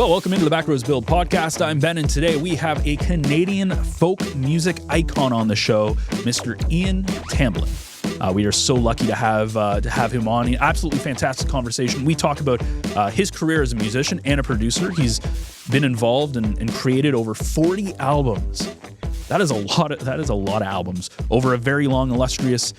Well, welcome into the Backroads Build podcast. I'm Ben, and today we have a Canadian folk music icon on the show, Mr. Ian Tamblyn. We are so lucky to have him on. Absolutely fantastic conversation. We talk about his career as a musician and a producer. He's been involved and created over 40 albums. That is a lot of albums over a very long, illustrious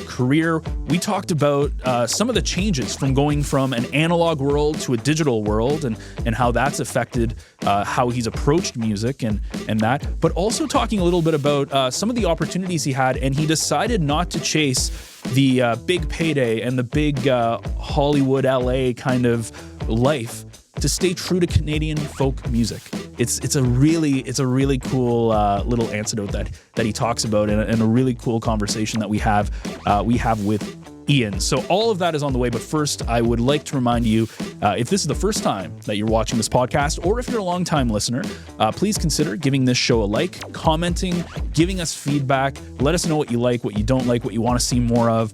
career. We talked about some of the changes from going from an analog world to a digital world and how that's affected how he's approached music and that, but also talking a little bit about some of the opportunities he had, and he decided not to chase the big payday and the big Hollywood, LA kind of life, to stay true to Canadian folk music. It's a really cool little anecdote that he talks about, and a really cool conversation that we have with Ian. So all of that is on the way, but first I would like to remind you, if this is the first time that you're watching this podcast, or if you're a long-time listener, please consider giving this show a like, commenting, giving us feedback. Let us know what you like, what you don't like, what you want to see more of,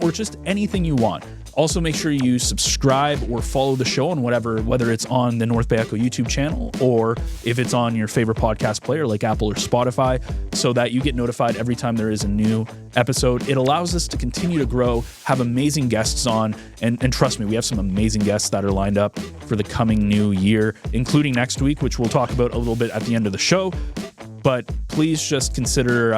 or just anything you want. Also, make sure you subscribe or follow the show on whether it's on the North Bay Echo YouTube channel or if it's on your favorite podcast player like Apple or Spotify, so that you get notified every time there is a new episode. It allows us to continue to grow, have amazing guests on, and trust me, we have some amazing guests that are lined up for the coming new year, including next week, which we'll talk about a little bit at the end of the show. But please just consider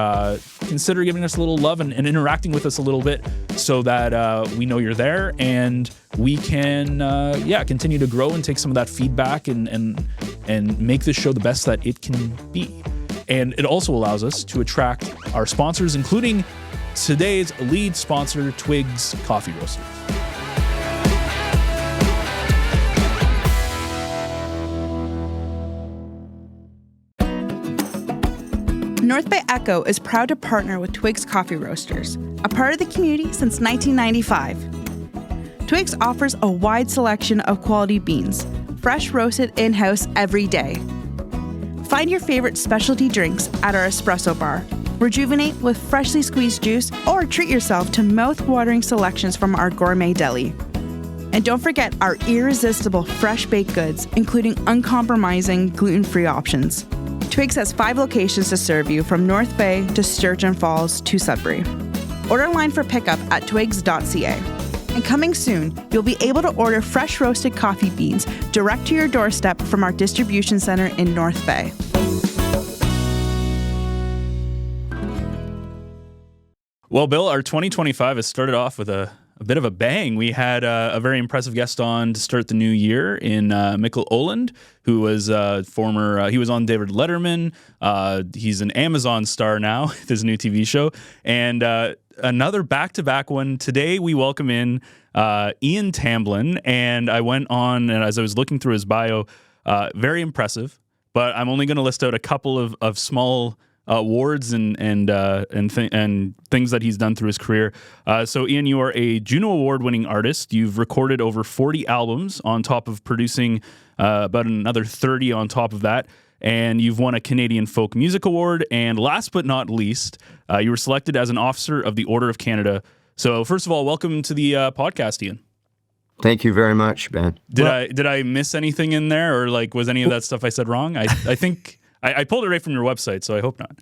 giving us a little love and interacting with us a little bit, so that we know you're there and we can continue to grow and take some of that feedback and make this show the best that it can be. And it also allows us to attract our sponsors, including today's lead sponsor, Twigs Coffee Roasters. North Bay Echo is proud to partner with Twigs Coffee Roasters, a part of the community since 1995. Twigs offers a wide selection of quality beans, fresh roasted in-house every day. Find your favorite specialty drinks at our espresso bar, rejuvenate with freshly squeezed juice, or treat yourself to mouth-watering selections from our gourmet deli. And don't forget our irresistible fresh baked goods, including uncompromising gluten-free options. Twigs has 5 locations to serve you, from North Bay to Sargent Falls to Sudbury. Order online for pickup at Twigs.ca. And coming soon, you'll be able to order fresh roasted coffee beans direct to your doorstep from our distribution center in North Bay. Well, Bill, our 2025 has started off with a bit of a bang. We had a very impressive guest on to start the new year in Mikkel Oland, who was he was on David Letterman. He's an Amazon star now with his new TV show. And another back-to-back one. Today we welcome in Ian Tamblyn. And I went on, and as I was looking through his bio, very impressive. But I'm only going to list out a couple of small awards and things that he's done through his career. So Ian, you are a Juno Award-winning artist. You've recorded over 40 albums on top of producing about another 30 on top of that. And you've won a Canadian Folk Music Award. And last but not least, you were selected as an Officer of the Order of Canada. So first of all, welcome to the podcast, Ian. Thank you very much, Ben. Did I miss anything in there, or was any of that stuff I said wrong? I think I pulled it right from your website, so I hope not.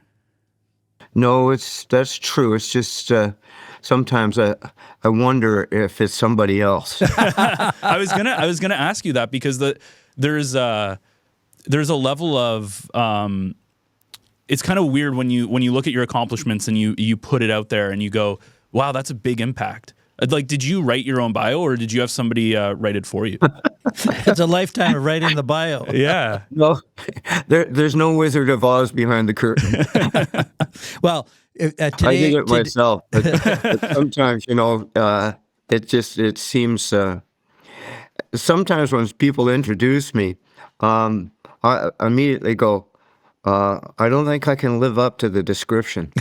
No, that's true. It's just sometimes I wonder if it's somebody else. I was gonna ask you that, because there's a level of it's kind of weird when you look at your accomplishments and you put it out there and you go, wow, that's a big impact. Did you write your own bio, or did you have somebody write it for you? It's a lifetime of writing the bio. Yeah. No, there's no Wizard of Oz behind the curtain. Well, today, I did it myself. But sometimes, it seems. Sometimes when people introduce me, I immediately go, I don't think I can live up to the description.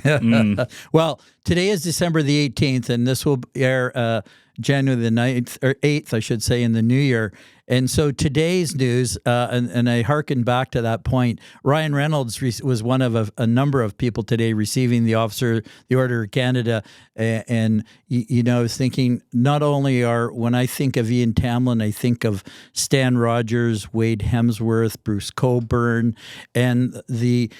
Well, today is December the 18th, and this will air January the 9th, or 8th, I should say, in the new year. And so today's news, and I hearken back to that point, Ryan Reynolds was one of a number of people today receiving the Order of Canada. And, I was thinking, not only when I think of Ian Tamblyn, I think of Stan Rogers, Wade Hemsworth, Bruce Cockburn, and the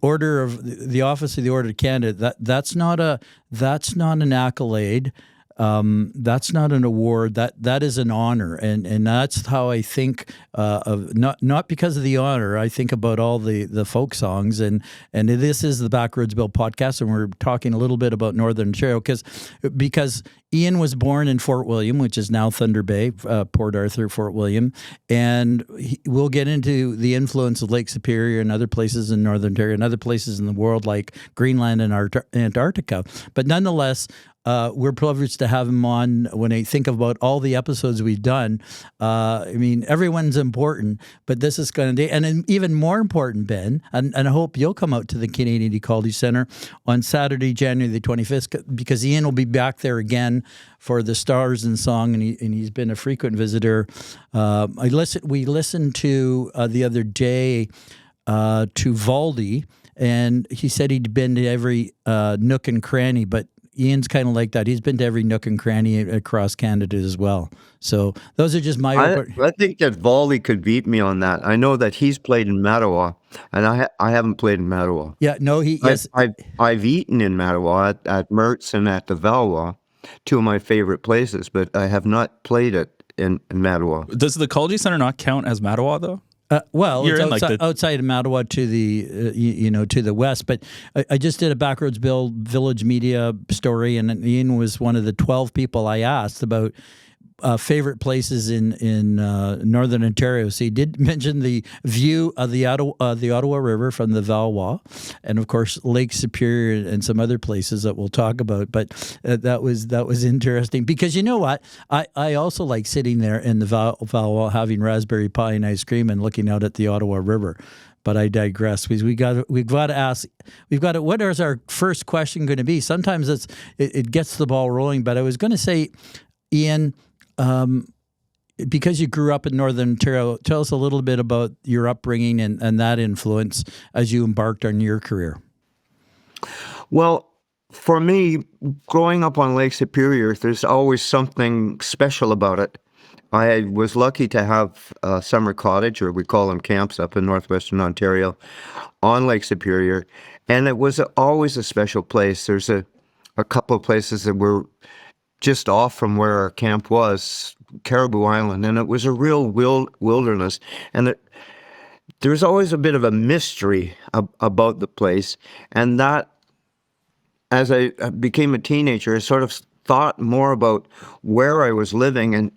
Office of the Order of Canada. That's not an accolade. That's not an award. That is an honor, and that's how I think of not because of the honor. I think about all the folk songs, and this is the Backroads Bill podcast, and we're talking a little bit about Northern Ontario because Ian was born in Fort William, which is now Thunder Bay, Port Arthur, Fort William, and we'll get into the influence of Lake Superior and other places in Northern Ontario and other places in the world like Greenland and Antarctica. But nonetheless, we're privileged to have him on. When I think about all the episodes we've done, everyone's important, but this is going to, and even more important, Ben, and I hope you'll come out to the Canadian Ecology Centre on Saturday, January the 25th, because Ian will be back there again for the Stars and Song, and he's been a frequent visitor. We listened to the other day to Valdy, and he said he'd been to every nook and cranny, but Ian's kind of like that. He's been to every nook and cranny across Canada as well. So those are just my... I think that Valdy could beat me on that. I know that he's played in Mattawa, and I haven't played in Mattawa. Yeah, no, yes. I've eaten in Mattawa at Mertz and at the Valois, two of my favorite places, but I have not played it in Mattawa. Does the Ecology Centre not count as Mattawa, though? You're it's outside of Mattawa to the to the west. But I just did a Backroads Bill Village Media story, and Ian was one of the 12 people I asked about favorite places in Northern Ontario. So he did mention the view of the Ottawa River from the Valois, and of course Lake Superior and some other places that we'll talk about. But that was interesting because you know what, I also like sitting there in the Valois having raspberry pie and ice cream and looking out at the Ottawa River. But I digress. We've got to ask. What is our first question going to be? Sometimes it gets the ball rolling. But I was going to say, Ian, because you grew up in Northern Ontario, tell us a little bit about your upbringing and that influence as you embarked on your career. Well, for me, growing up on Lake Superior, there's always something special about it. I was lucky to have a summer cottage, or we call them camps, up in northwestern Ontario on Lake Superior, and it was always a special place. There's a couple of places that were just off from where our camp was, Caribou Island, and it was a real wilderness. And there's always a bit of a mystery about the place. And that, as I became a teenager, I sort of thought more about where I was living. And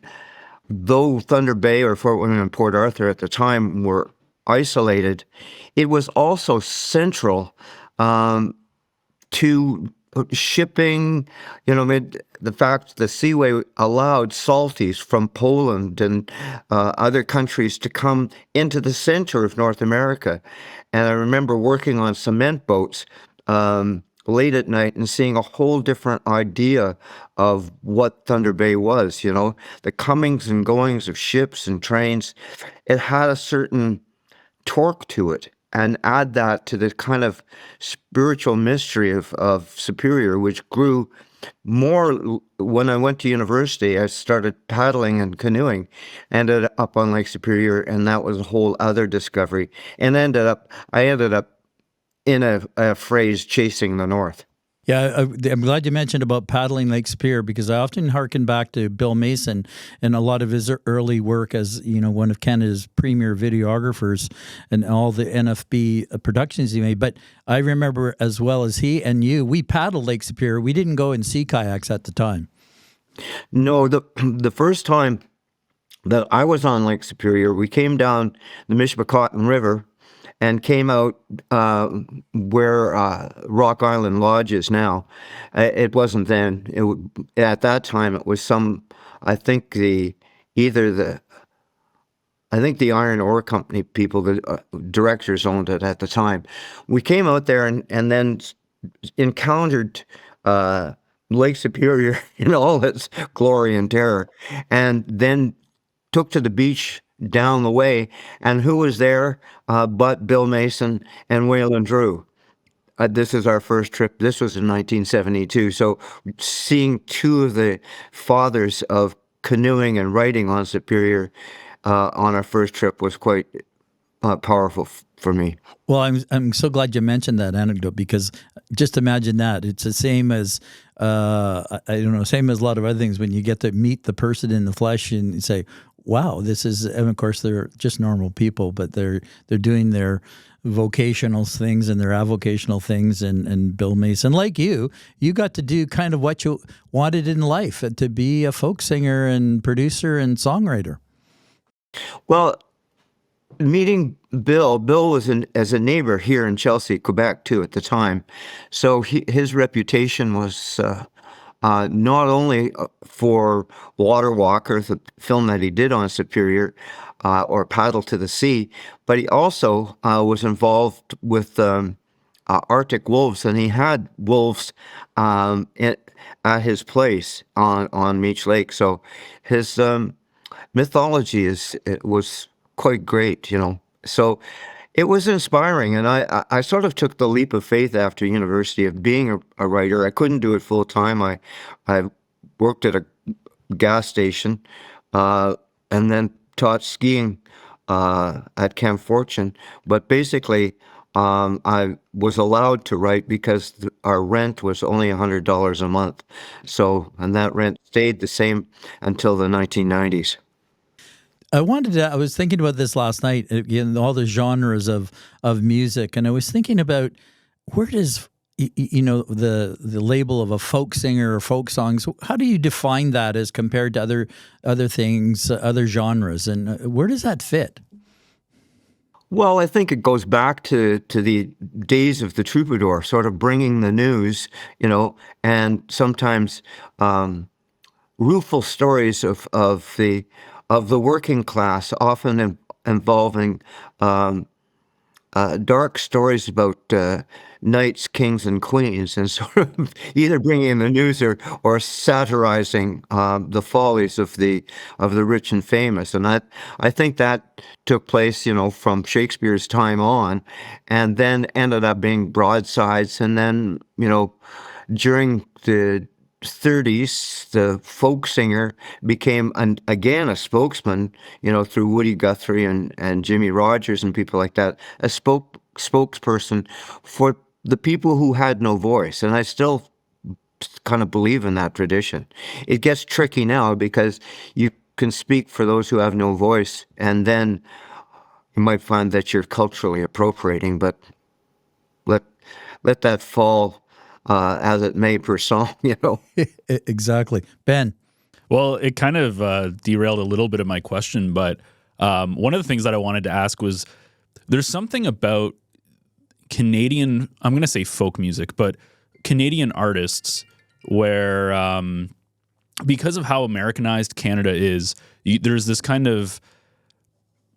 though Thunder Bay or Fort William and Port Arthur at the time were isolated, it was also central to shipping, the fact the seaway allowed salties from Poland and other countries to come into the center of North America. And I remember working on cement boats late at night and seeing a whole different idea of what Thunder Bay was, the comings and goings of ships and trains. It had a certain torque to it. And add that to the kind of spiritual mystery of Superior, which grew more when I went to university. I started paddling and canoeing, ended up on Lake Superior, and that was a whole other discovery. And I ended up in a phrase, chasing the North. Yeah, I'm glad you mentioned about paddling Lake Superior, because I often hearken back to Bill Mason and a lot of his early work as, one of Canada's premier videographers and all the NFB productions he made. But I remember, as well as he and you, we paddled Lake Superior. We didn't go in sea kayaks at the time. No, the first time that I was on Lake Superior, we came down the Mishpacotton River and came out where Rock Island Lodge is now. It wasn't then. At that time, it was I think the Iron Ore Company people, the directors owned it at the time. We came out there and then encountered Lake Superior in all its glory and terror, and then took to the beach down the way. And who was there but Bill Mason and Waylon Drew? This is our first trip. This was in 1972. So seeing two of the fathers of canoeing and writing on Superior on our first trip was quite powerful for me. Well, I'm so glad you mentioned that anecdote, because just imagine that. It's the same as I don't know, same as a lot of other things when you get to meet the person in the flesh and you say, "Wow, this is." And of course, they're just normal people, but they're doing their vocational things and their avocational things. And Bill Mason, like you got to do kind of what you wanted in life, to be a folk singer and producer and songwriter. Well, meeting Bill was as a neighbor here in Chelsea, Quebec, too, at the time. So his reputation was not only for Water Walker, the film that he did on Superior, or Paddle to the Sea, but he also was involved with Arctic wolves, and he had wolves at his place on Meech Lake. So his mythology was quite great, So it was inspiring, and I sort of took the leap of faith after university of being a writer. I couldn't do it full time. I worked at a gas station, and then taught skiing at Camp Fortune. But basically, I was allowed to write because our rent was only $100 a month. So, and that rent stayed the same until the 1990s. I was thinking about this last night, again, all the genres of music, and I was thinking about where does the label of a folk singer or folk songs, how do you define that as compared to other things, other genres, and where does that fit? Well, I think it goes back to the days of the troubadour, sort of bringing the news, and sometimes rueful stories of the working class, often involving dark stories about knights, kings, and queens, and sort of either bringing in the news or satirizing the follies of the rich and famous. And I think that took place, from Shakespeare's time on, and then ended up being broadsides. And then, during the 30s, the folk singer became again a spokesman, through Woody Guthrie and Jimmy Rogers and people like that, a spokesperson for the people who had no voice. And I still kind of believe in that tradition. It gets tricky now because you can speak for those who have no voice, and then you might find that you're culturally appropriating, but let that fall as it may per song, Exactly. Ben. Well, it kind of derailed a little bit of my question, but one of the things that I wanted to ask was, there's something about Canadian, I'm going to say folk music, but Canadian artists where, because of how Americanized Canada is, there's this kind of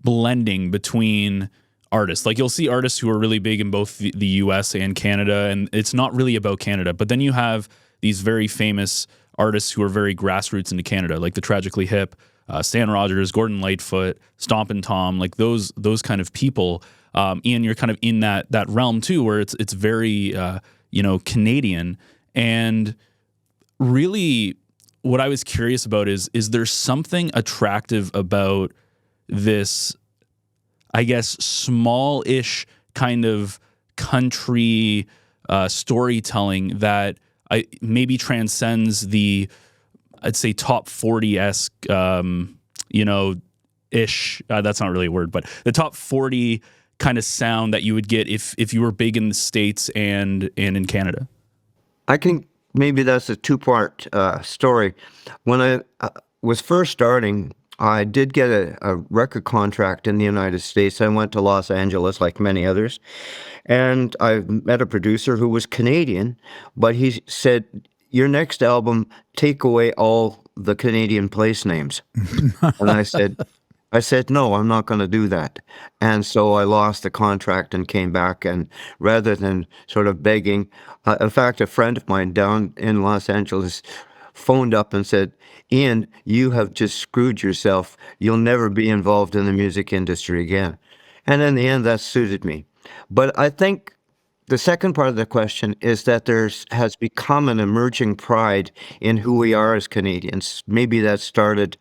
blending between artists. Like, you'll see artists who are really big in both the US and Canada, and it's not really about Canada. But then you have these very famous artists who are very grassroots into Canada, like the Tragically Hip, Stan Rogers, Gordon Lightfoot, Stompin' Tom, like those kind of people. Ian, you're kind of in that realm too, where it's very Canadian. And really, what I was curious about is there something attractive about this, I guess, small-ish kind of country storytelling that maybe transcends the, I'd say, top 40-esque, ish. That's not really a word, but the top 40 kind of sound that you would get if you were big in the States and in Canada. I think maybe that's a two-part story. When I was first starting, I did get a record contract in the United States. I went to Los Angeles like many others, and I met a producer who was Canadian, but he said, "Your next album, take away all the Canadian place names." And I said, I said, no, I'm not going to do that. And so I lost the contract and came back. And rather than sort of begging, in fact, a friend of mine down in Los Angeles phoned up and said, Ian, you have just screwed yourself. You'll never be involved in the music industry again. And in the end, that suited me. But I think the second part of the question is that has become an emerging pride in who we are as Canadians. Maybe that started,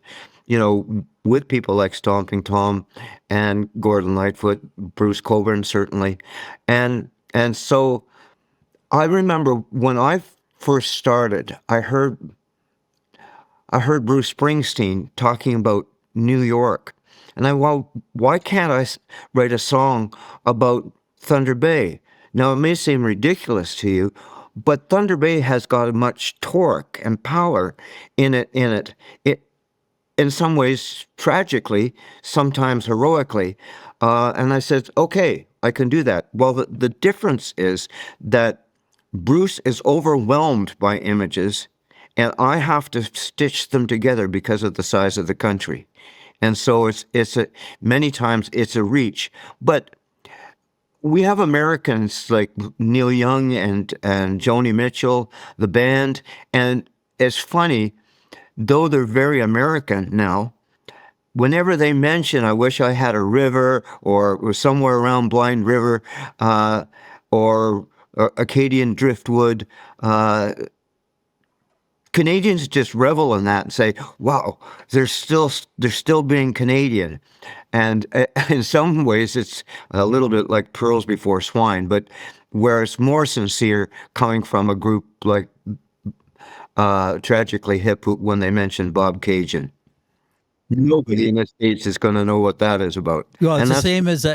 with people like Stomping Tom and Gordon Lightfoot, Bruce Cockburn certainly, and so I remember when I first started, I heard Bruce Springsteen talking about New York, and why can't I write a song about Thunder Bay? Now, it may seem ridiculous to you, but Thunder Bay has got much torque and power in it. In some ways, tragically, sometimes heroically. And I said, okay, I can do that. Well, the difference is that Bruce is overwhelmed by images, and I have to stitch them together because of the size of the country. And so many times it's a reach. But we have Americans like Neil Young and Joni Mitchell, the band, and it's funny, though they're very American now, whenever they mention I Wish I Had a River or somewhere around Blind River or Acadian Driftwood, Canadians just revel in that and say, wow, they're still being Canadian. And in some ways, it's a little bit like pearls before swine, but where it's more sincere coming from a group like Tragically Hip when they mention Bob Cajun. Nobody in the States is going to know what that is about. Well, it's the same as,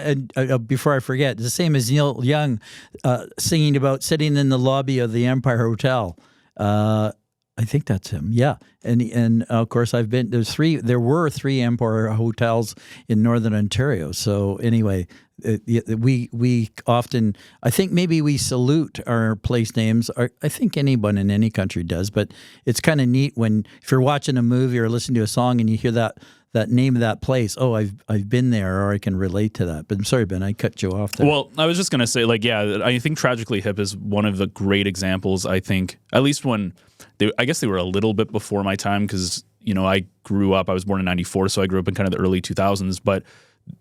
before I forget, it's the same as Neil Young singing about sitting in the lobby of the Empire Hotel. I think that's him. Yeah. And of course I've been, there were three Empire hotels in Northern Ontario. So anyway, we often, I think maybe we salute our place names. I think anyone in any country does, but it's kind of neat if you're watching a movie or listening to a song and you hear that name of that place. Oh, I've been there, or I can relate to that. But I'm sorry, Ben, I cut you off there. Well, I was just going to say, I think Tragically Hip is one of the great examples, I think, at least when I guess they were a little bit before my time because, I grew up, I was born in 94, so I grew up in kind of the early 2000s, but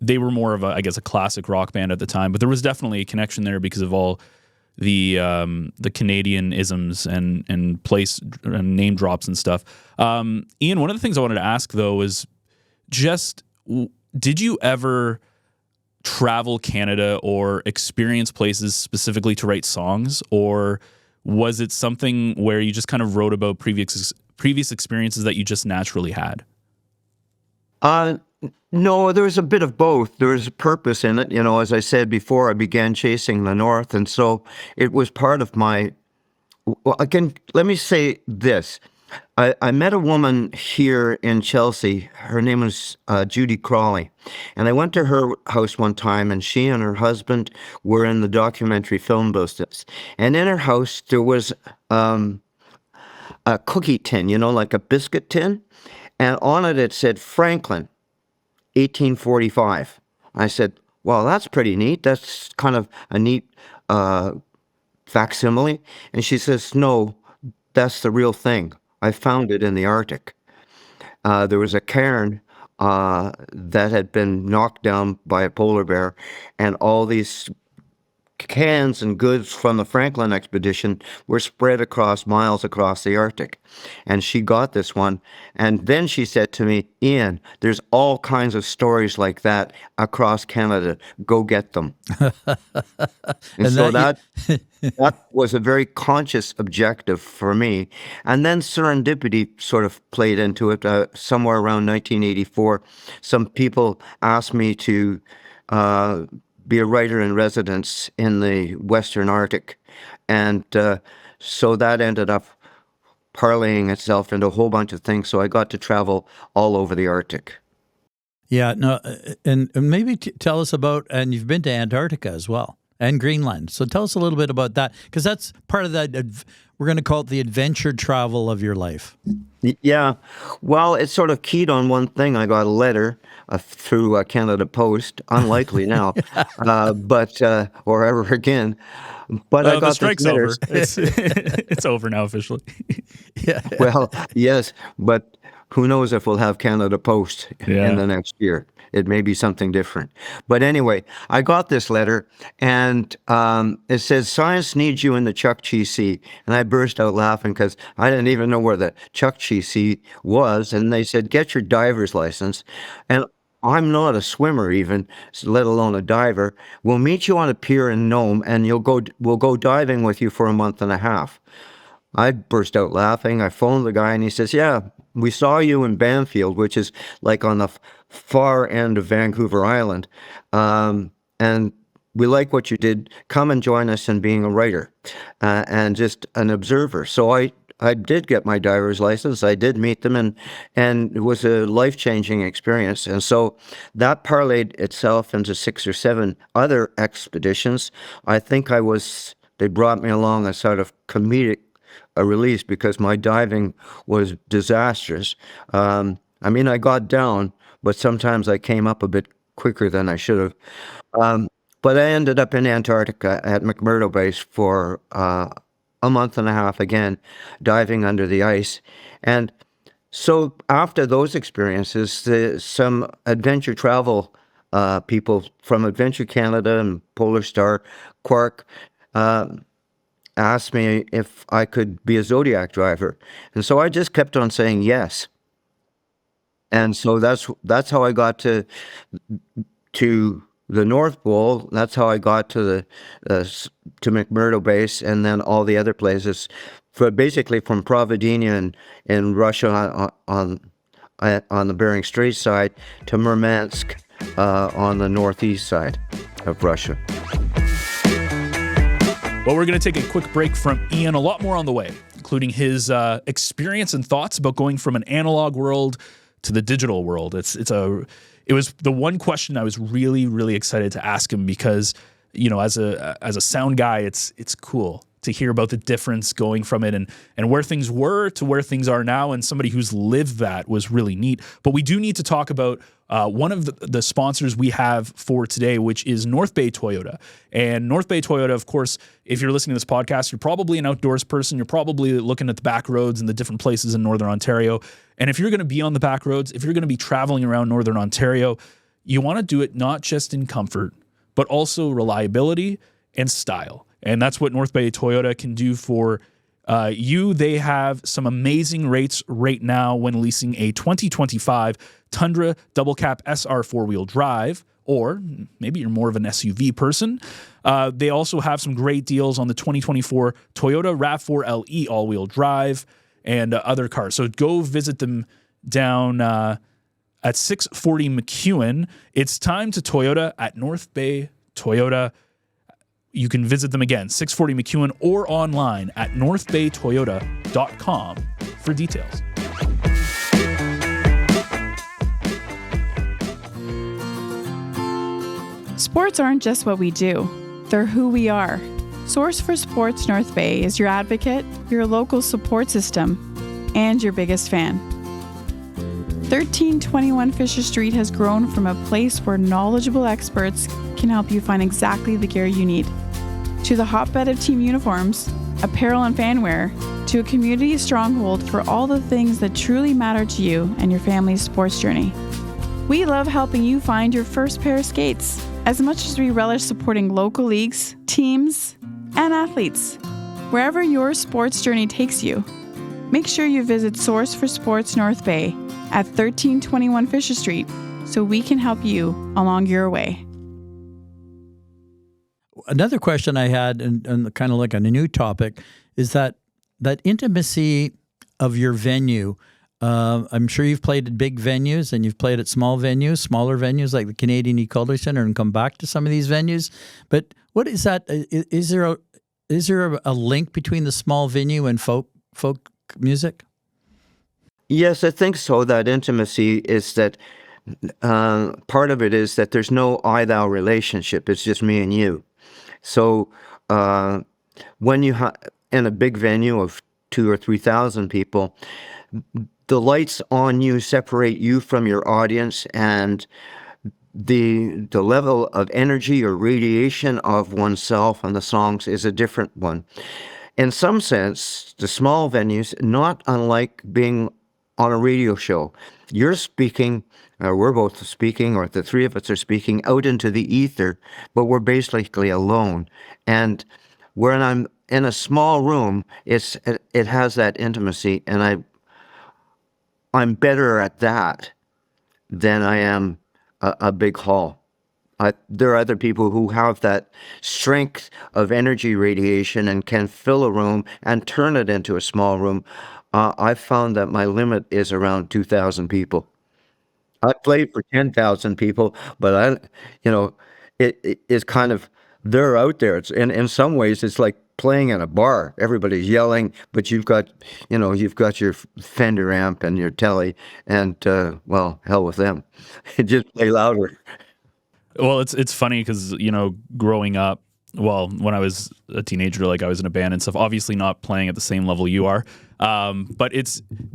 they were more of a classic rock band at the time. But there was definitely a connection there because of all the Canadian isms and place and name drops and stuff. Ian, one of the things I wanted to ask, though, is just, did you ever travel Canada or experience places specifically to write songs, or was it something where you just kind of wrote about previous experiences that you just naturally had? No, there was a bit of both. There was a purpose in it. As I said before, I began chasing the North, and so it was part of my. Well, let me say this. I met a woman here in Chelsea. Her name was Judy Crawley. And I went to her house one time, and she and her husband were in the documentary film business. And in her house, there was a cookie tin, like a biscuit tin. And on it said Franklin, 1845. I said, well, that's pretty neat. That's kind of a neat facsimile. And she says, no, that's the real thing. I found it in the Arctic. There was a cairn that had been knocked down by a polar bear, and all these cans and goods from the Franklin expedition were spread miles across the Arctic. And she got this one, and then she said to me, Ian, there's all kinds of stories like that across Canada. Go get them. and so that was a very conscious objective for me. And then serendipity sort of played into it. Somewhere around 1984, some people asked me to be a writer in residence in the Western Arctic. And so that ended up parlaying itself into a whole bunch of things. So I got to travel all over the Arctic. Yeah, no, and maybe tell us about, and you've been to Antarctica as well, and Greenland. So tell us a little bit about that, because that's part of that we're going to call it the adventure travel of your life. Yeah. Well, it's sort of keyed on one thing. I got a letter through Canada Post, unlikely now, but or ever again. But I The got this strike's letter. over. It's it's over now officially. Yeah. Well, yes, but who knows if we'll have Canada Post Yeah. in the next year. It may be something different. But anyway, I got this letter, and it says, "Science needs you in the Chukchi Sea." And I burst out laughing because I didn't even know where the Chukchi Sea was. And they said, "Get your diver's license." And I'm not a swimmer even, let alone a diver. "We'll meet you on a pier in Nome, and we'll go diving with you for a month and a half." I burst out laughing. I phoned the guy, and he says, "Yeah, we saw you in Banfield," which is like on the far end of Vancouver Island. And we like what you did. Come and join us in being a writer and just an observer." So I did get my diver's license. I did meet them, and it was a life-changing experience. And so that parlayed itself into 6 or 7 other expeditions. I think they brought me along as sort of comedic a release because my diving was disastrous. I mean, I got down, but sometimes I came up a bit quicker than I should have. But I ended up in Antarctica at McMurdo Base for a month and a half again, diving under the ice. And so after those experiences, some adventure travel people from Adventure Canada and Polar Star, Quark, asked me if I could be a Zodiac driver. And so I just kept on saying yes. And so that's how I got to the North Pole. That's how I got to McMurdo Base, and then all the other places, basically from Providencia in Russia on the Bering Strait side to Murmansk on the northeast side of Russia. Well, we're going to take a quick break from Ian. A lot more on the way, including his experience and thoughts about going from an analog world to the digital world. It was the one question I was really, really excited to ask him because, you know, as a sound guy, it's cool to hear about the difference going from it and where things were to where things are now. And somebody who's lived that was really neat. But we do need to talk about one of the sponsors we have for today, which is North Bay Toyota. And North Bay Toyota, of course, if you're listening to this podcast, you're probably an outdoors person. You're probably looking at the back roads and the different places in Northern Ontario. And if you're going to be on the back roads, if you're going to be traveling around Northern Ontario, you want to do it not just in comfort, but also reliability and style. And that's what North Bay Toyota can do for you. They have some amazing rates right now when leasing a 2025 Tundra Double Cab SR four-wheel drive, or maybe you're more of an SUV person. They also have some great deals on the 2024 Toyota RAV4 LE all-wheel drive and other cars. So go visit them down at 640 McEwen. It's time to Toyota at North Bay Toyota. You can visit them again, 640 McEwen, or online at northbaytoyota.com for details. Sports aren't just what we do, they're who we are. Source for Sports North Bay is your advocate, your local support system, and your biggest fan. 1321 Fisher Street has grown from a place where knowledgeable experts can help you find exactly the gear you need, to the hotbed of team uniforms, apparel and fanwear, to a community stronghold for all the things that truly matter to you and your family's sports journey. We love helping you find your first pair of skates, as much as we relish supporting local leagues, teams, and athletes. Wherever your sports journey takes you, make sure you visit Source for Sports North Bay at 1321 Fisher Street so we can help you along your way. Another question I had, and kind of like on a new topic, is that intimacy of your venue. I'm sure you've played at big venues and you've played at smaller venues like the Canadian E-Culture Center, and come back to some of these venues. But what is that? Is there a link between the small venue and folk music? Yes, I think so. That intimacy is that part of it is that there's no I-thou relationship. It's just me and you. So when you in a big venue of 2,000 or 3,000 people, the lights on you separate you from your audience, and the level of energy or radiation of oneself on the songs is a different one. In some sense, the small venues, not unlike being on a radio show. You're speaking, or we're both speaking, or the three of us are speaking out into the ether, but we're basically alone. And when I'm in a small room, it has that intimacy, and I'm better at that than I am a big hall. There are other people who have that strength of energy radiation and can fill a room and turn it into a small room. I've found that my limit is around 2,000 people. I played for 10,000 people, but it's kind of, they're out there. It's in some ways, it's like playing in a bar. Everybody's yelling, but you've got your Fender amp and your telly, and well, hell with them. Just play louder. Well, it's funny because, growing up, well, when I was a teenager, like I was in a band and stuff, obviously not playing at the same level you are. But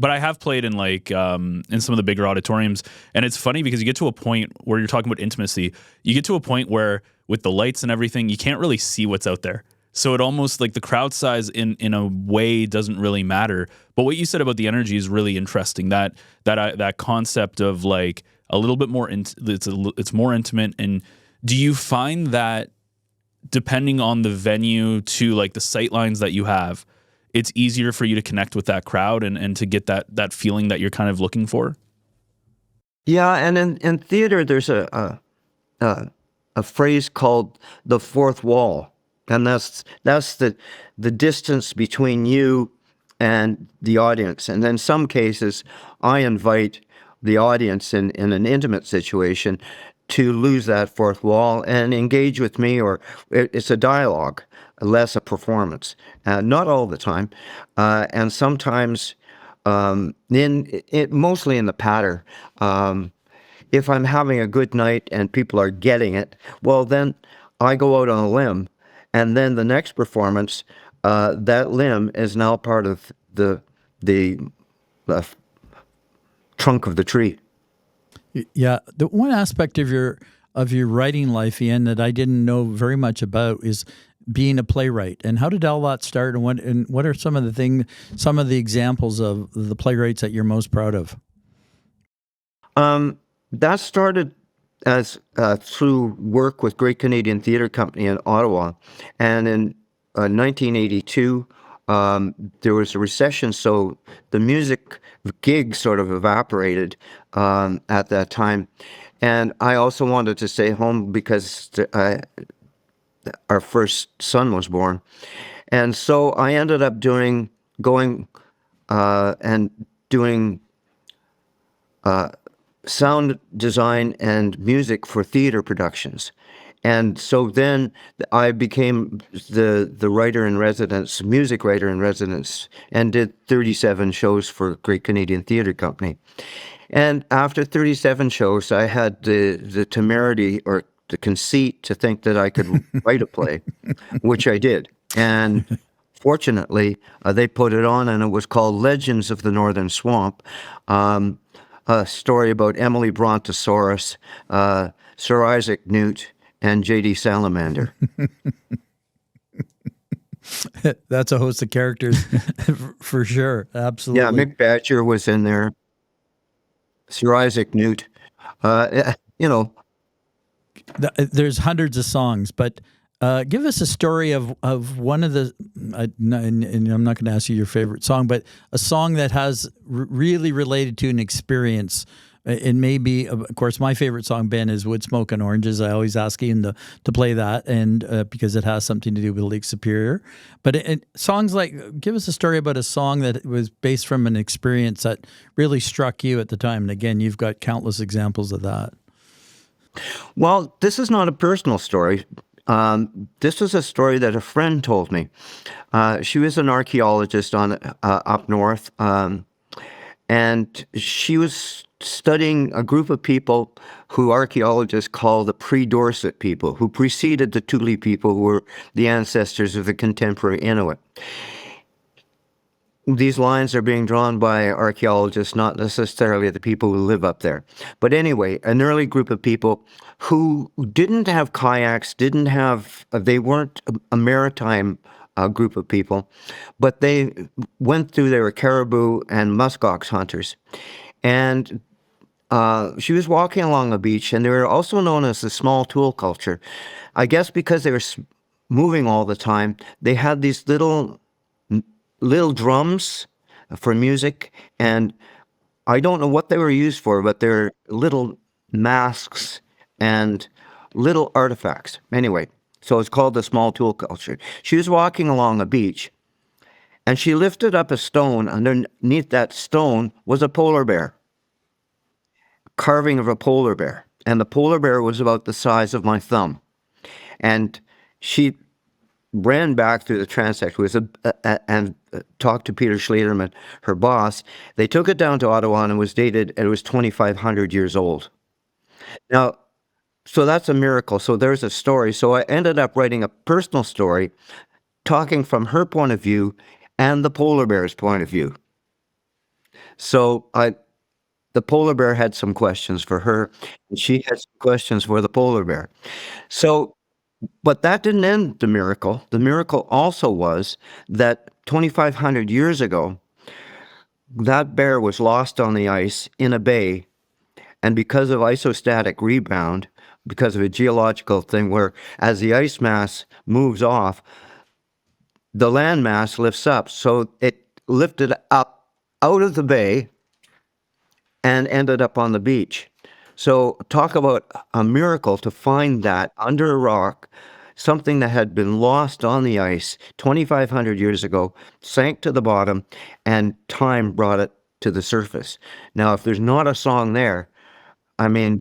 I have played in in some of the bigger auditoriums, and it's funny because you get to a point where you're talking about intimacy. You get to a point where with the lights and everything, you can't really see what's out there. So it almost like the crowd size in a way doesn't really matter. But what you said about the energy is really interesting. That concept of like a little bit more, it's more intimate. And do you find that depending on the venue to like the sight lines that you have, it's easier for you to connect with that crowd and to get that feeling that you're kind of looking for? Yeah, and in theater, there's a phrase called the fourth wall, and that's the distance between you and the audience. And in some cases, I invite the audience in an intimate situation to lose that fourth wall and engage with me, or it's a dialogue, less a performance. Not all the time, and sometimes mostly in the patter. If I'm having a good night and people are getting it, well, then I go out on a limb, and then the next performance, that limb is now part of the trunk of the tree. Yeah, the one aspect of your writing life, Ian, that I didn't know very much about is being a playwright. And how did all that start? And what are some of the examples of the playwrights that you're most proud of? That started as through work with Great Canadian Theatre Company in Ottawa, and in 1982. There was a recession, so the music gig sort of evaporated at that time. And I also wanted to stay home because our first son was born. And so I ended up going and doing sound design and music for theater productions. And so then I became the writer in residence, music writer in residence, and did 37 shows for Great Canadian Theatre Company. And after 37 shows, I had the temerity or the conceit to think that I could write a play, which I did. And fortunately, they put it on, and it was called Legends of the Northern Swamp, a story about Emily Brontosaurus, Sir Isaac Newt, and J.D. Salamander. That's a host of characters for sure. Absolutely. Yeah, Mick Badger was in there. Sir Isaac Newt. There's hundreds of songs, but give us a story of one of the, and I'm not going to ask you your favorite song, but a song that has really related to an experience. And maybe, of course, my favorite song, Ben, is Wood, Smoke, and Oranges. I always ask Ian to play that, and because it has something to do with Lake Superior. But songs like, give us a story about a song that was based from an experience that really struck you at the time. And again, you've got countless examples of that. Well, this is not a personal story. This was a story that a friend told me. She was an archaeologist up north, and she was studying a group of people who archaeologists call the pre-Dorset people, who preceded the Thule people, who were the ancestors of the contemporary Inuit. these lines are being drawn by archaeologists, not necessarily the people who live up there. But anyway, an early group of people who didn't have kayaks, they weren't a maritime group of people, but they they were caribou and muskox hunters. And she was walking along the beach, and they were also known as the small tool culture. I guess because they were moving all the time, they had these little drums for music, and I don't know what they were used for, but they're little masks and little artifacts. Anyway, so it's called the small tool culture. She was walking along a beach, and she lifted up a stone. Underneath that stone was a polar bear, carving of a polar bear, and the polar bear was about the size of my thumb. And she ran back through the transect and talked to Peter Schlederman, her boss. They took it down to Ottawa, and it was 2,500 years old. Now, so that's a miracle. So there's a story. So I ended up writing a personal story, talking from her point of view and the polar bear's point of view. So the polar bear had some questions for her, and she had some questions for the polar bear. So, but that didn't end the miracle. The miracle also was that 2,500 years ago, that bear was lost on the ice in a bay, and because of isostatic rebound, because of a geological thing where as the ice mass moves off, the land mass lifts up. So it lifted up out of the bay and ended up on the beach. So talk about a miracle to find that under a rock, something that had been lost on the ice 2,500 years ago, sank to the bottom, and time brought it to the surface. Now, if there's not a song there, I mean,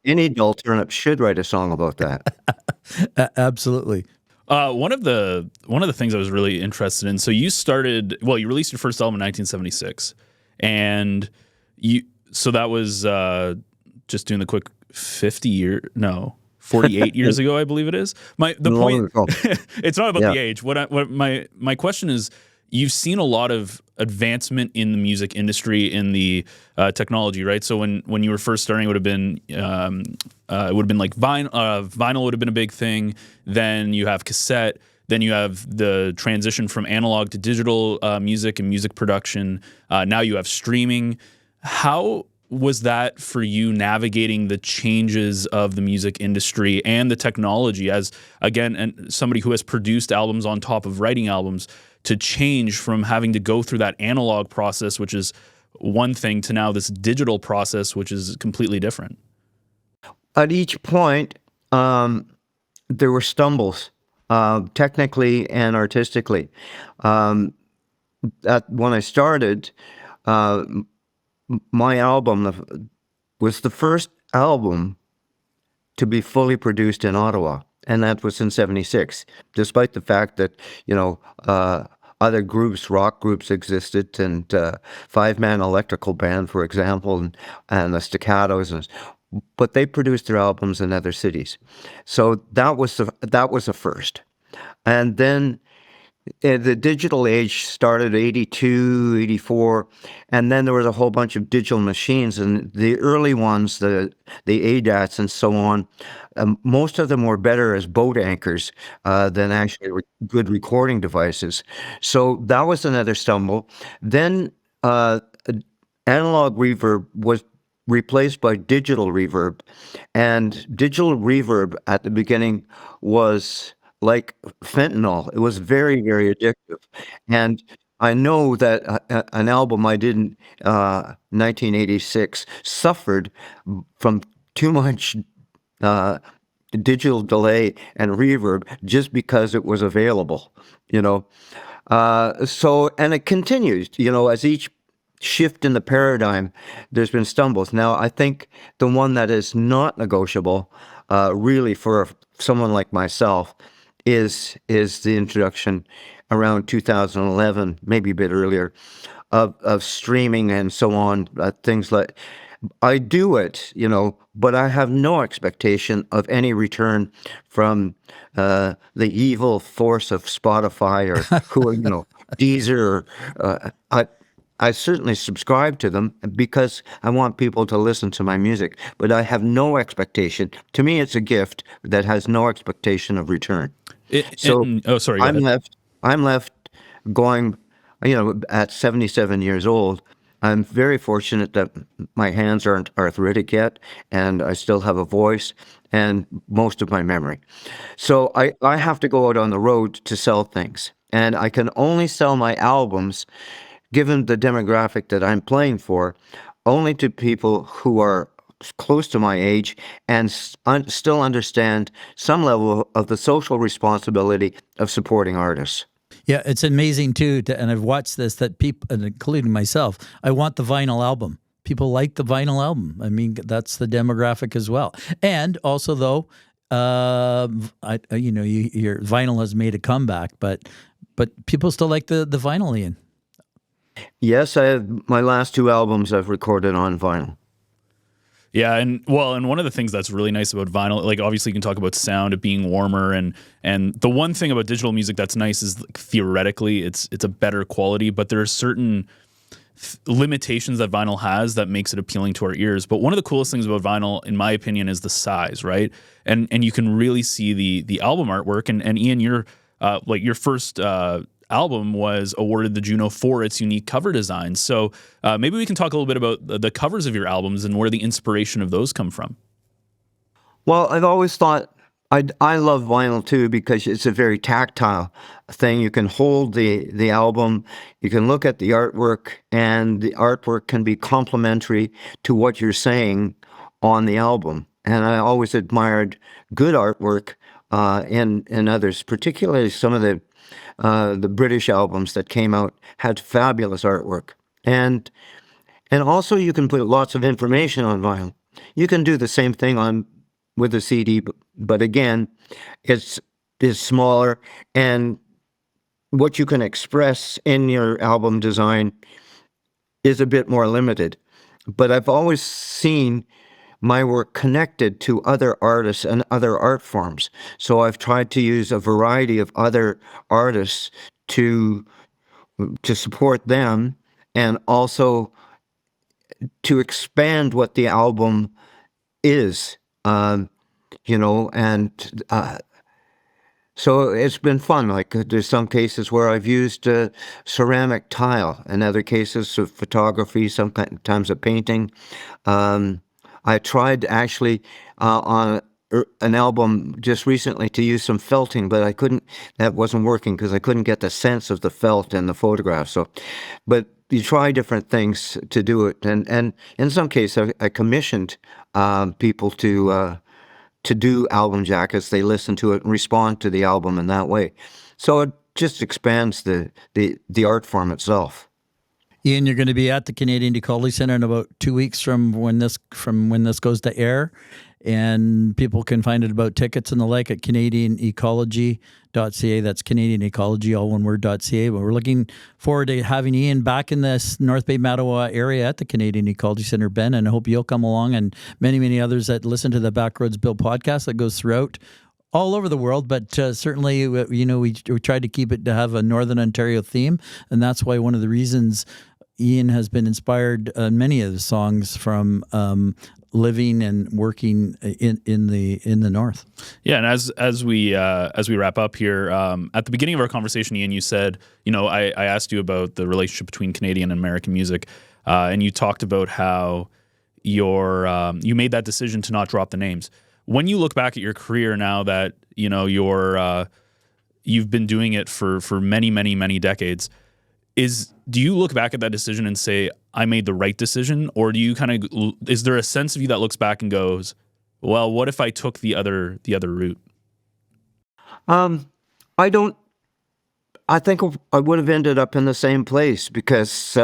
any dull turnip should write a song about that. Absolutely. One of the things I was really interested in. So you released your first album in 1976, and so that was just doing the quick 48 years ago, I believe it is. It's not about the age. My question is, you've seen a lot of advancement in the music industry, in the technology, right? So when you were first starting, it would have been like vinyl would have been a big thing. Then you have cassette. Then you have the transition from analog to digital music and music production. Now you have streaming. How was that for you, navigating the changes of the music industry and the technology, as, again, and somebody who has produced albums on top of writing albums, to change from having to go through that analog process, which is one thing, to now this digital process, which is completely different? At each point, there were stumbles, technically and artistically. When I started, my album was the first album to be fully produced in Ottawa, and that was in '76. Despite the fact that other groups, rock groups, existed, and five-man electrical band, for example, and the Staccatos, but they produced their albums in other cities. So that was the first, and then the digital age started 82, 84, and then there was a whole bunch of digital machines, and the early ones, the ADATs and so on, most of them were better as boat anchors than actually good recording devices. So that was another stumble. Then analog reverb was replaced by digital reverb, and digital reverb at the beginning was like fentanyl. It was very, very addictive. And I know that an album I did in 1986 suffered from too much digital delay and reverb just because it was available, and it continues, as each shift in the paradigm, there's been stumbles. Now, I think the one that is not negotiable, really, for someone like myself, is the introduction around 2011, maybe a bit earlier, of streaming and so on, things like I do it, but I have no expectation of any return from the evil force of Spotify or Deezer. I certainly subscribe to them because I want people to listen to my music, but I have no expectation. To me, it's a gift that has no expectation of return. So Oh, sorry, go I'm ahead. left. I'm left going. At 77 years old, I'm very fortunate that my hands aren't arthritic yet, and I still have a voice and most of my memory. So I have to go out on the road to sell things, and I can only sell my albums, given the demographic that I'm playing for, only to people who are close to my age and still understand some level of the social responsibility of supporting artists. Yeah, it's amazing too, and I've watched this, that people, and including myself, I want the vinyl album. People like the vinyl album. I mean, that's the demographic as well. And also, though, your vinyl has made a comeback, but people still like the vinyl, Ian. Yes, my last two albums I've recorded on vinyl. Yeah, and one of the things that's really nice about vinyl, like obviously you can talk about sound, it being warmer, and the one thing about digital music that's nice is like, theoretically it's a better quality, but there are certain limitations that vinyl has that makes it appealing to our ears. But one of the coolest things about vinyl, in my opinion, is the size, right? And you can really see the album artwork. And Ian, your first album was awarded the Juno for its unique cover design. So maybe we can talk a little bit about the covers of your albums and where the inspiration of those come from. Well, I've always thought I love vinyl too because it's a very tactile thing. You can hold the album, you can look at the artwork, and the artwork can be complementary to what you're saying on the album. And I always admired good artwork in others, particularly some of the British albums that came out had fabulous artwork. And also you can put lots of information on vinyl. You can do the same thing with a CD, but again, it's smaller, and what you can express in your album design is a bit more limited. But I've always seen my work connected to other artists and other art forms. So I've tried to use a variety of other artists to support them, and also to expand what the album is, and so it's been fun. Like there's some cases where I've used ceramic tile, in other cases of photography, sometimes of painting. I tried actually on an album just recently to use some felting, but I couldn't. That wasn't working because I couldn't get the sense of the felt in the photograph. So, but you try different things to do it, and in some cases I commissioned people to do album jackets. They listen to it and respond to the album in that way. So it just expands the art form itself. Ian, you're going to be at the Canadian Ecology Centre in about 2 weeks from when this goes to air, and people can find out about tickets and the like at CanadianEcology.ca. That's Canadian Ecology, all one word, .ca. But we're looking forward to having Ian back in this North Bay Mattawa area at the Canadian Ecology Centre, Ben, and I hope you'll come along, and many, many others that listen to the Backroads Bill podcast that goes throughout all over the world, but certainly, we tried to keep it to have a Northern Ontario theme, and that's why one of the reasons Ian has been inspired many of the songs from living and working in the North. Yeah, and as we wrap up here, at the beginning of our conversation, Ian, you said, I asked you about the relationship between Canadian and American music, and you talked about how you made that decision to not drop the names. When you look back at your career now that you've been doing it for many, many, many decades, do you look back at that decision and say, I made the right decision? Or do you is there a sense of you that looks back and goes, well, what if I took the other route? I think I would have ended up in the same place because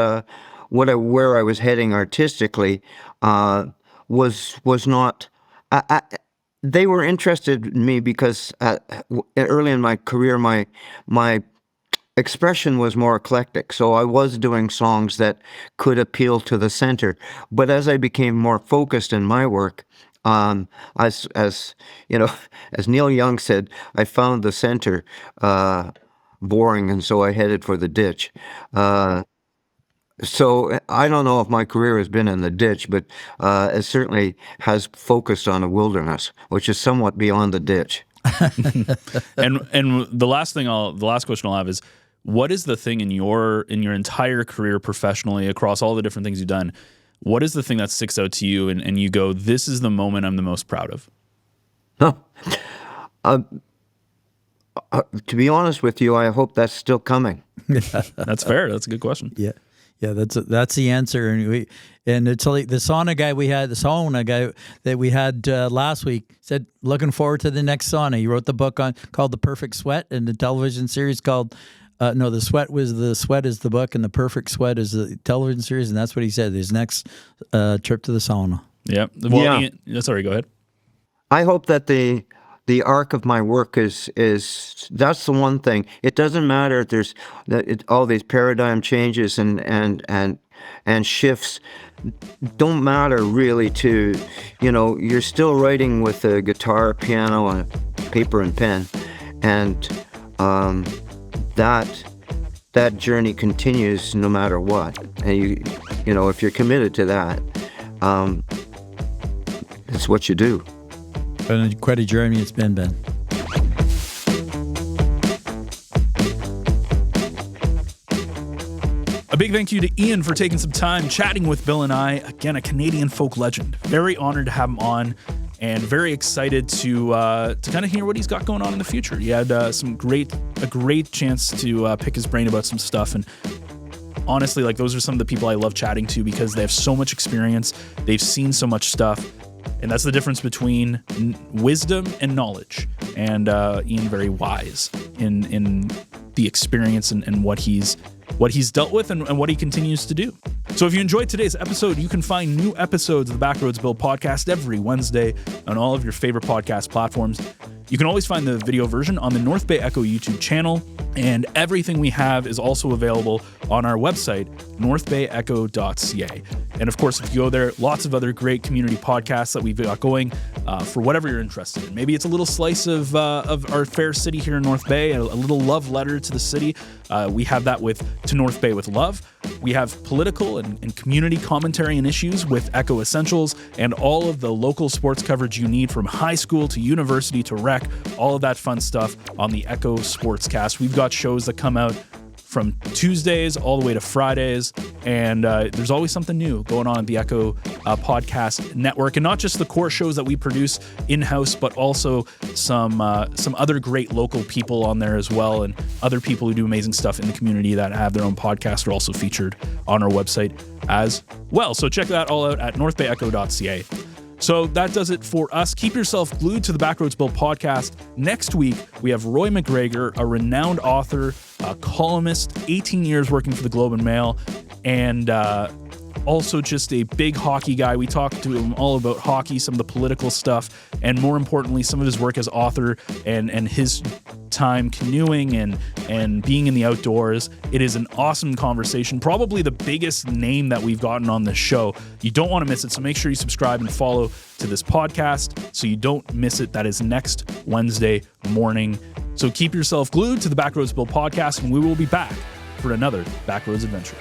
where I was heading artistically was not. They were interested in me because early in my career, my expression was more eclectic. So I was doing songs that could appeal to the center. But as I became more focused in my work, as you know, as Neil Young said, I found the center boring, and so I headed for the ditch. So I don't know if my career has been in the ditch, but it certainly has focused on a wilderness, which is somewhat beyond the ditch. And the last question I'll have is, what is the thing in your entire career professionally across all the different things you've done? What is the thing that sticks out to you and you go, this is the moment I'm the most proud of? To be honest with you, I hope that's still coming. That's fair. That's a good question. Yeah. Yeah, that's the answer, and it's like the sauna guy that we had last week said, looking forward to the next sauna. He wrote the book called The Perfect Sweat, and the television series called The Sweat is the book, and The Perfect Sweat is the television series, and that's what he said. His next trip to the sauna. Yeah. Well, yeah. Ian, sorry, go ahead. I hope that the arc of my work is that's the one thing. It doesn't matter if there's all these paradigm changes and shifts don't matter really to, you're still writing with a guitar, piano, and paper and pen, and that journey continues no matter what. And if you're committed to that, it's what you do. And quite a journey it's been, Ben. A big thank you to Ian for taking some time chatting with Bill and I. Again, a Canadian folk legend. Very honored to have him on, and very excited to kind of hear what he's got going on in the future. He had a great chance to pick his brain about some stuff, and honestly, like, those are some of the people I love chatting to because they have so much experience. They've seen so much stuff. And that's the difference between wisdom and knowledge. And Ian, very wise in the experience and what he's dealt with and what he continues to do. So if you enjoyed today's episode, you can find new episodes of the Backroads Bill podcast every Wednesday on all of your favorite podcast platforms. You can always find the video version on the North Bay Echo YouTube channel, and everything we have is also available on our website, NorthBayEcho.ca. And of course, if you go there, lots of other great community podcasts that we've got going for whatever you're interested in. Maybe it's a little slice of our fair city here in North Bay, a little love letter to the city. We have that with To North Bay with Love. We have political and community commentary and issues with Echo Essentials, and all of the local sports coverage you need from high school to university to rec, all of that fun stuff on the Echo Sportscast. We've got shows that come out from Tuesdays all the way to Fridays, and there's always something new going on at the Echo Podcast Network, and not just the core shows that we produce in-house, but also some other great local people on there as well, and other people who do amazing stuff in the community that have their own podcast are also featured on our website as well. So check that all out at NorthBayEcho.ca. So that does it for us. Keep yourself glued to the Backroads Bill podcast. Next week, we have Roy McGregor, a renowned author, a columnist, 18 years working for the Globe and Mail, and also just a big hockey guy. We talked to him all about hockey, some of the political stuff, and more importantly, some of his work as author and his time canoeing and being in the outdoors. It is an awesome conversation, probably the biggest name that we've gotten on this show. You don't want to miss it, so make sure you subscribe and follow to this podcast so you don't miss it. That is next Wednesday morning. So keep yourself glued to the Backroads Bill podcast, and we will be back for another Backroads adventure.